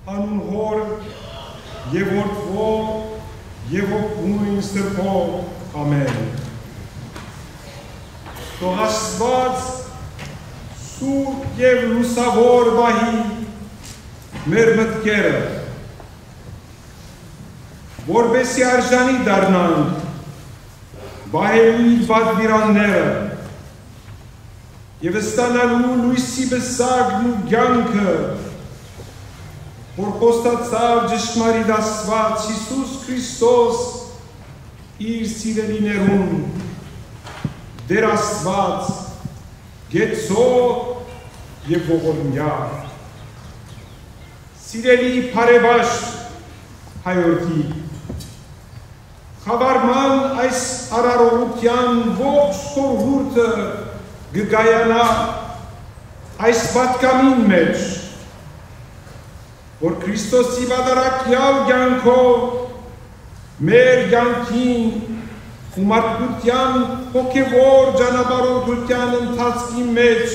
անուն Հոր եւ Որդվո եւ Ոգու Սրբո ամեն։ Թող Աստված սուրբ եւ լուսավոր բահի մեր մտքերը, որպեսզի արժանի դառնանք բահելու իր պատվիրանները եւ ստանալու լույսի բսակն ու կյանքը, որ խոստացավ ճշմարիտ Աստված Հիսուս Քրիստոս իր սիրելիներուն, Դեր Աստված, գեցո եւ ողորմյա։ Սիրելի բարեբաշտ հայորդի, խավարման այս արարողության ողջ խորհուրդը գգայանա այս պատկամին մեջ, որ Քրիստոսի վատարակյալ կյանքով մեր կյանքին ու մարդկության հոգևոր ճանապարհորդության ընթացքի մեջ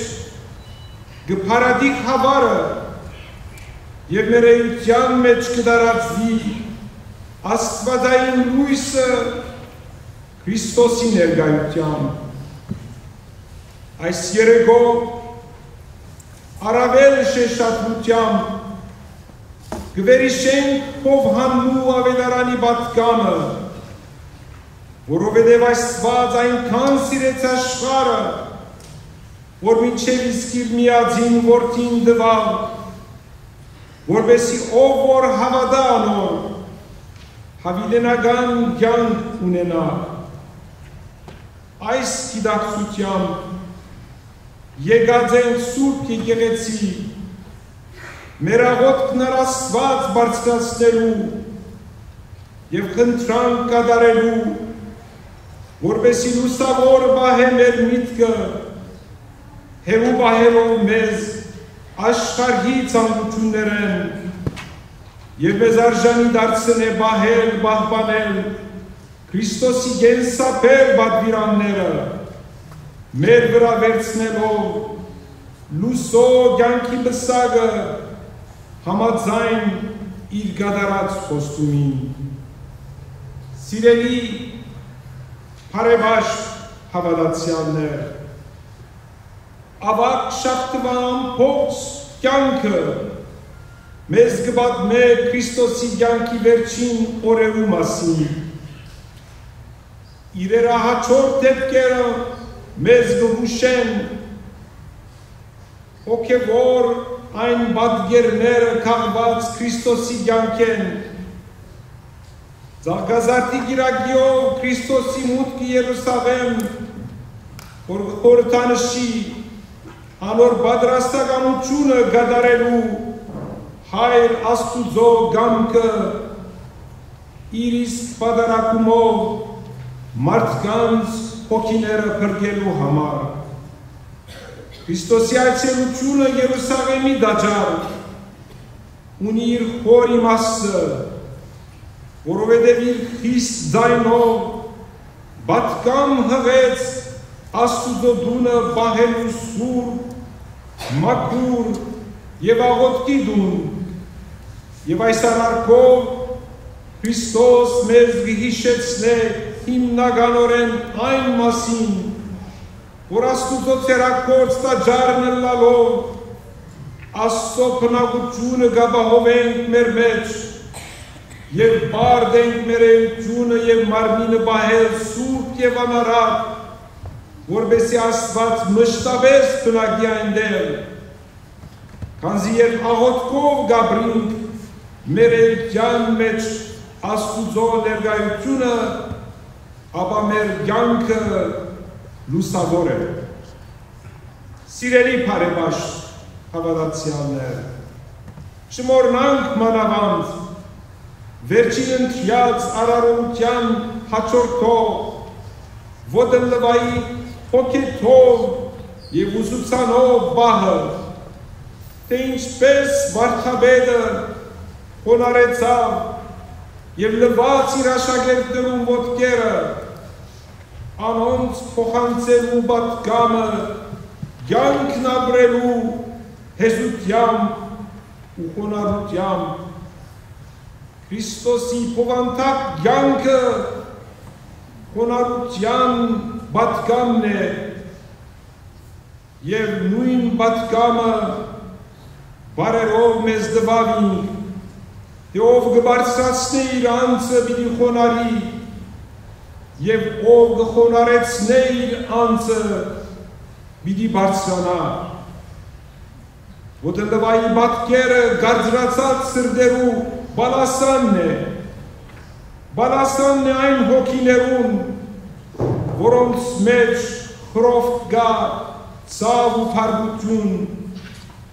գփարադի խավարը եւ մեր էության մեջ կդարածվի աստվածային լույսը Քրիստոսի ներկայությամբ։ Այս երեկո առավել շեշտությամբ կվերիշենք Հովհաննու ավետարանի պատգամը, որովհետև Աստված այնքան սիրեց աշխարհը, որ մինչև իսկ իր միածին որդին տվավ, որպեսզի ով որ հավատա անոր, հավիտենական կյանք ունենա։ Այս գիտակցությամբ եկած են Սուրբ Եկեղեցի մեր աղոթքն Աստված բարձրացնելու եւ խնդրանք կատարելու, որպեսզի լուսավոր բահե մեր միտքը, հեղու բահելով մեզ աշխարհի ցանկություններն եւ մեզ արժանի դարձնե բահել, պահպանել Քրիստոսի գենսապեր պատվիրանները, մեր վրա վերցնելով լուսո կյանքի բսակը համաձայն իր կատարած խոստումին։ Սիրելի բարեբաշտ հավատացյալներ, ավակ շաբթվան փոքր կյանքը մեզ կպատմե Քրիստոսի կյանքի վերջին օրերու մասին։ Իրերը հաջորդ դեպքերը մեզ կհուշեն հոգևոր այն պատկերները քաղված Քրիստոսի կյանքեն։ Զարգազարդի գիրագիով Քրիստոսի մուտքը Երուսաղեմ, որ խորհրդանշի անոր պատրաստականությունը կատարելու Հայր Աստուծո կամքը իր իսկ պատարակումով մարդկանց հոգիները փրկելու համար։ Քրիստոսի այցելությունը Երուսաղեմի դաջար ունի իր խոր իմաստը, որովհետև իր խիստ ձայնով պատգամ հղեց Աստուծո տունը պահելու սուրբ, մաքուր եւ աղոթքի տուն, եւ այս առարկով Քրիստոս մեզ կհիշեցնե հիմնականորեն այն մասին, որ Աստուծո ցերակորց տաճարն լալով Աստծո բնակությունը կապահովենք մեր մեջ եւ բարդենք մեր էությունը եւ մարմինը պահել սուրբ եւ անարատ, որպեսզի Աստված մշտապես բնակի այնտեղ, քանզի երբ աղոթքով գաբրինք մեր էության մեջ Աստուծո ներկայությունը, ապա մեր կյանքը լուսավոր է։ Սիրելի բարեբաշտ հավատացյալներ, շմորնանք մանավանդ վերջին ընտրյաց արարողության հաջորդող ոտըլվայի հոգեթով և ուսուցանող բահը, թե ինչպես վարդապետը խոնարհեցավ և լվաց իր աշակերտներուն ոտքերը, անոնց փոխանցելու պատգամը կյանքն ապրելու հեզությամբ ու խոնարհությամբ Քրիստոսի փոխանցած կյանքը խոնարհության պատգամն է եւ նույն պատգամը բարերով մեզ դվավին թե ով կբարձրացնե իր անձը պիտի խոնարհի եւ ով կխոնարհեցնե իր անձը պիտի բարձրանա Ոդելվայի պատկերը գարձրացած սրդերու բալասանն է այն հոգիներուն, որոնց մեջ խրովք գա ցավ ու փառություն,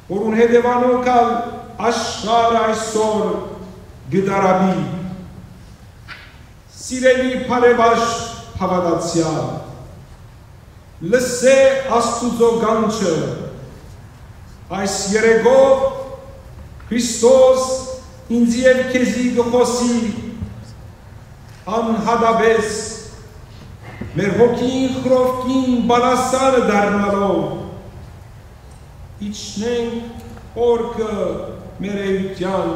որուն հետևանով կալ աշխարհ այսօր գդարաբի։ Սիրելի բարեբաշտ հավատացյալ, լսե Աստուծո գանչը, այս երեկո Քրիստոս ինձ եւ քեզի գխոսի անհադաբես մեր հոգին խրովքին բալասանը դառնալով իջնենք օրկը մեր էության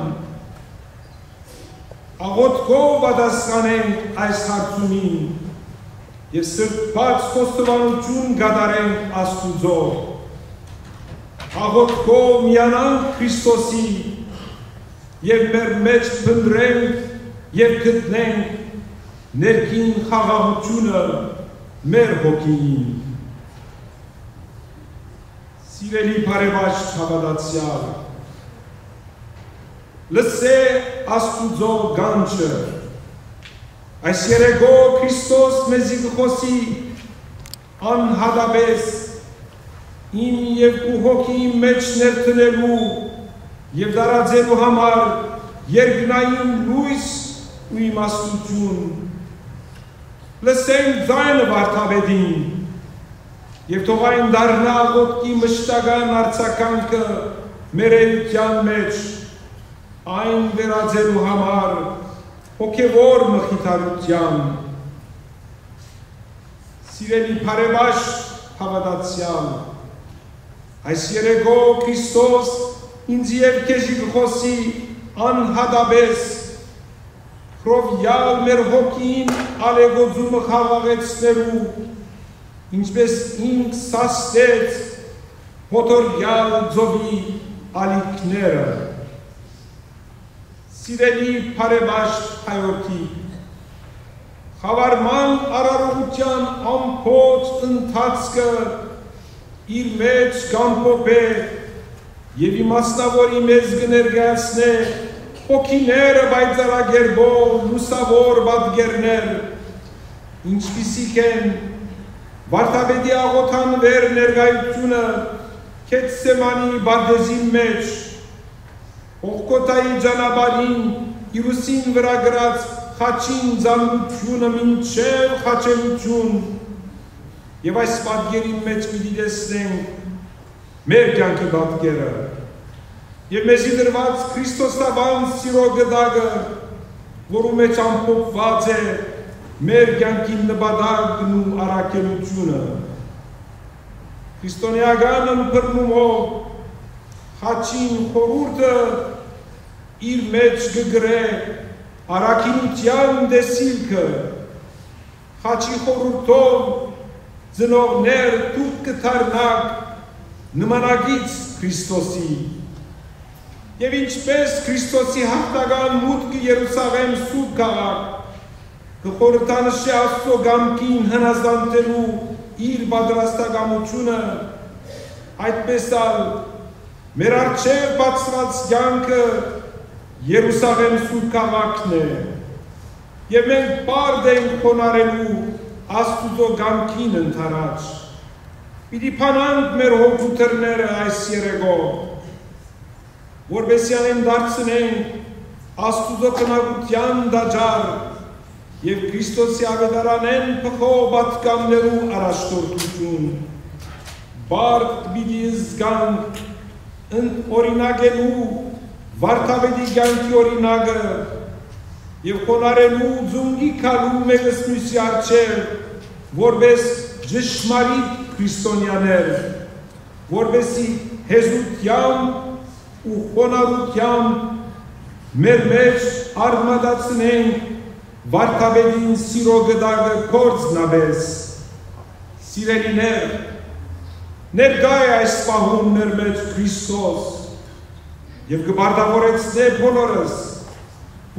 աղոթքով պատասխանենք այս հարցումին եւ սրբած խոստովանություն կատարենք Աստուծո աղոթքով միանանք Քրիստոսի եւ մեր մեջ փնտրենք եւ գտնենք ներքին խաղաղությունը մեր հոգին Սիրելի բարեբաշտ հավատացյալ լսե Աստուծո գանչը այս երեկո Քրիստոս մեզի կխոսի անհադաբես իմ եւ ու հոգի մեջ ներտնելու եւ դարաձելու համար երկնային լույս ու իմաստություն լսենք ձայնը վարդապետին եւ թող այն դառնա աղոթքի մշտական արձագանքը մեր էության մեջ այն վերածելու համար հոգեվոր մխիթարության Սիրելի բարեբաշտ հավատացյալ այս երեկո Քրիստոս ինձ եւ քեզի կխոսի անհադաբես Քրովյալ մեր հոգին ալեգոձումը խաղաղեցնելու ինչպես ինք սաստեց հոտորյալ ձովի ալիքները Սիրելի բարեբաշտ հայրոքի խավարման արարողության ամփոփ ընթացքը իր մեջ կամփոփե եւ իմաստավորի մեզ կներկայացնե հոգիները բայցարագերբով լուսավոր պատկերներ ինչպիսիք են վարդապետի աղոթանվեր ներկայությունը Քեթսեմանի բարձի մեջ Հողկոտայի ճանապարհին Իրուսին վրա գրած խաչին զանությունը մինչև խաչելություն եւ այս պատկերի մեջ պիտի տեսնենք մեր կյանքի պատկերը եւ մեզի դրված Քրիստոսաբան սիրո գդակը որու մեջ ամփոփված է մեր կյանքի նպատակն ու առաքելությունը Քրիստոնեական ըմբռնումով խաչին խորհուրդը իր մեջ կգրե առաքինության դեսիլքը խաչի խորհուրդով ծնողներ դուք կդառնաք նմանագից Քրիստոսի եւ ինչպես Քրիստոսի հաղթական մուտքը Երուսաղեմ սուրբ քաղաք կխորհրդանշի Աստծո կամքին հնազանդելու իր պատրաստակամությունը այդպես ալ մեր առջև բացված կյանքը Երուսաղեմ սուրբ քաղաքն է եւ մենք պարդ ենք խոնարհելու Աստուծո կամքին ընդառաջ պիտի փանանք մեր հոգուտերները այս երեկո որբեսի այն դարձնենք Աստուծո կնագության դաջար եւ Քրիստոսի ավետարանեն փոխող պատգամներու առաջնորդություն բարդ պիտի զգանք օրինակելու վարդապետի կյանքի օրինակը եւ խոնարհելու ձունգի քալու մեկս մյուսի առջև որպես ճշմարիտ քրիստոնյաներ որպեսզի հեզությամբ ու խոնարհությամբ մեր մեջ արմատացնենք վարդապետին սիրո գդակը կորձնաբես։ Սիրելիներ, ներկա է այս պահում մեր մեջ Քրիստոս և կբարդավորեցնե բոլորս,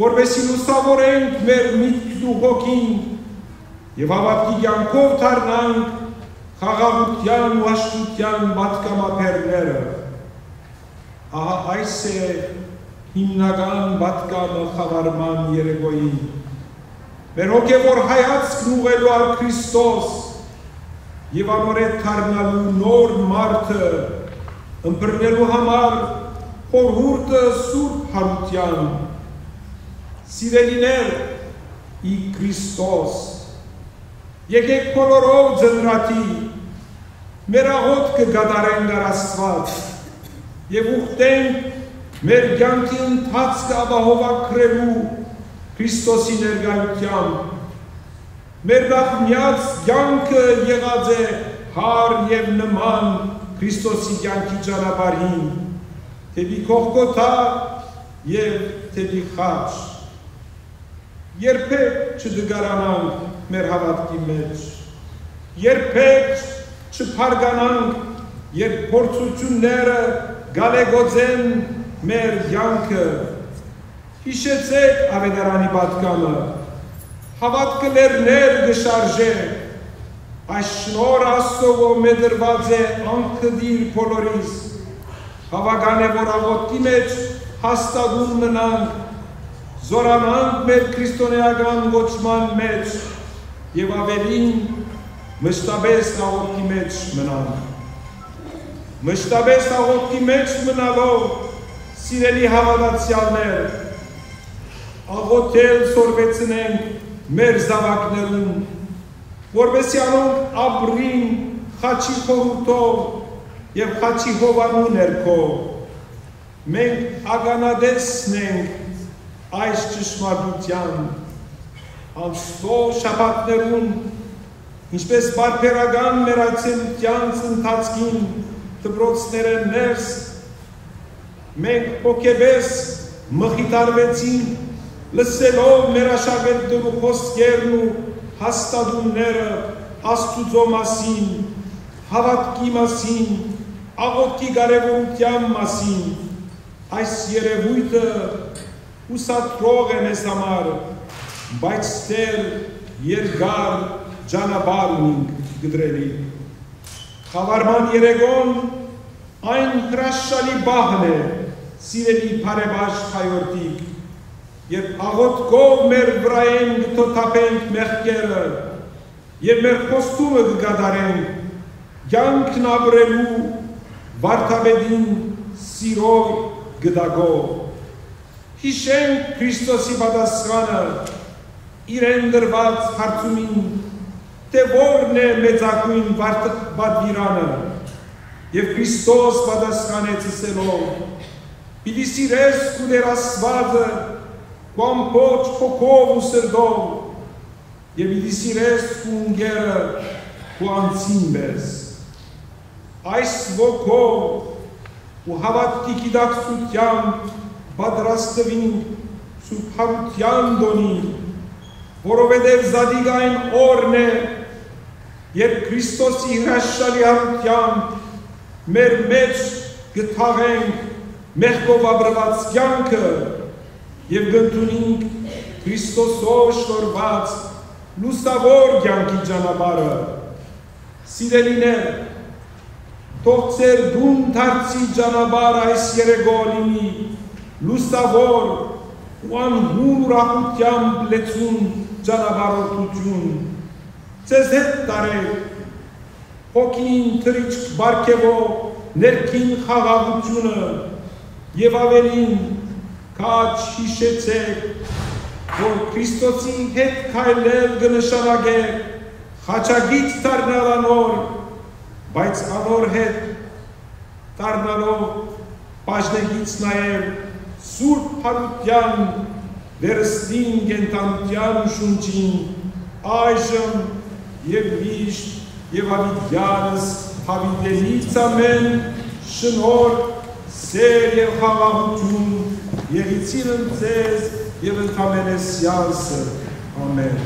որպեսզի լուսավորենք մեր միտքն ու հոգին և հավատքի կյանքով դառնանք խաղաղության ու հաշտության պատգամաբերները։ Ահա այս է հիմնական պատգամը խավարման երեկոյին։ Մեր հոգևոր հայացքն ուղղելու առ Քրիստոս և անորեն դառնալու նոր մարդը ըմբռնելու համար խորհուրդը սուրբ հարության։ Սիրելիներ, ի Քրիստոս, եկեք բոլորով ձնրատի, մեր աղոթքը կատարենք առ Աստված և ուխտենք մեր կյանքի ընթացքը ապահովագրելու Քրիստոսի ներկայությամբ։ Մեր նախնյաց կյանքը եղած է հար և նման Քրիստոսի կյանքի ճանապարհին, թեպի Գողգոթա և թեպի խաչ։ Երբեք չդգարանանք մեր հավատքի մեջ, երբեք չփարգանանք, երբ փորձությունները գալեգոծեն մեր կյանքը։ Հիշեցեք Ավետարանի պատգամը, հավատքը լեռներ կշարժե, այս շնորհ Աստծո որ մեծրված է անքդիր բոլորիս, հավական է որ աղոթքի մեջ հաստատուն մնանք, զորանանք մեր քրիստոնեական գոչման մեջ և ավելին մշտապես աղոթքի մեջ մնանք։ Մշտապես աղոթքի մեջ մնալով, սիրելի հավատացյալներ, աղոթել սորվեցնենք մեր զավակներուն, որպեսզի անոնք ապրին խաչի խորհուրդով և խաչի հովանու ներքո։ Մենք ականատեսնենք այս ճշմարտության, անցնող շաբաթներուն, ինչպես բարբերական մեր այցելության ընթացքին դպրոցները ներս, մենք հոգեպես մխիթարվեցինք լսելով մեր աշակերտներու խոսքերն ու հաստատումները Աստուծո մասին, հավատքի մասին, աղոթքի կարևորության մասին։ Այս երևույթը հուսադրող է մեզ համար, բայց դեռ երկար ճանապարհ ունենք գտրելի։ Խավարման երեկոն այն հրաշալի բահն է, սիրելի բարեբաշխ հայորդիկ, երբ աղոթքով մեր վրայեն կթոթափենք մեղքերը և մեր խոստումը կկատարենք կյանքն ապրելու վարդապետին սիրով գդակով։ Հիշենք Քրիստոսի պատասխանը իրեն դրված հարցումին, թե որն է մեծագույն պատվիրանը, և Քրիստոս պատասխանեց ասելով. «Պիտի սիրես քո Տեր Աստվածը քո ամբողջ հոգով ու սրտով, և պիտի սիրես քո ընկերը քո անձին պես»։ Այս ոգով ու հավատքի գիտակցությամբ պատրաստվին սուրբ հարության տոնին, որովհետև զատիկ այն օրն է, երբ Քրիստոսի հրաշալի հարությամբ մեր մեջ կթաղենք մեղքով ապրված կյանքը և կընդունենք Քրիստոսով շնորհված լուսավոր կյանքի ճանապարհը։ Սիրելիներ, թող ձեր դուն դարձի ճանապարհ այս երեկո լինի լուսավոր ու անհուն ուրախությամբ լեցուն ճանապարհորդություն։ Ձեզ հետ տարեք հոգին թրիչք բարգևող ներքին խաղաղությունը և ավելին քաջ հիշեցեք, որ Քրիստոսի հետ քայլել կնշանակե խաչագից դառնալ անոր, բայց անոր հետ դառնալով բաժնեկից նաև սուրբ հարության վերստին կենտանության ու շունչին այժմ և միշտ և հավիտյանս հավիտենից ամեն շնորհ սեր և խաղաղություն, եղիցին ընձեզ և ընդամենես յանսը, ամեն։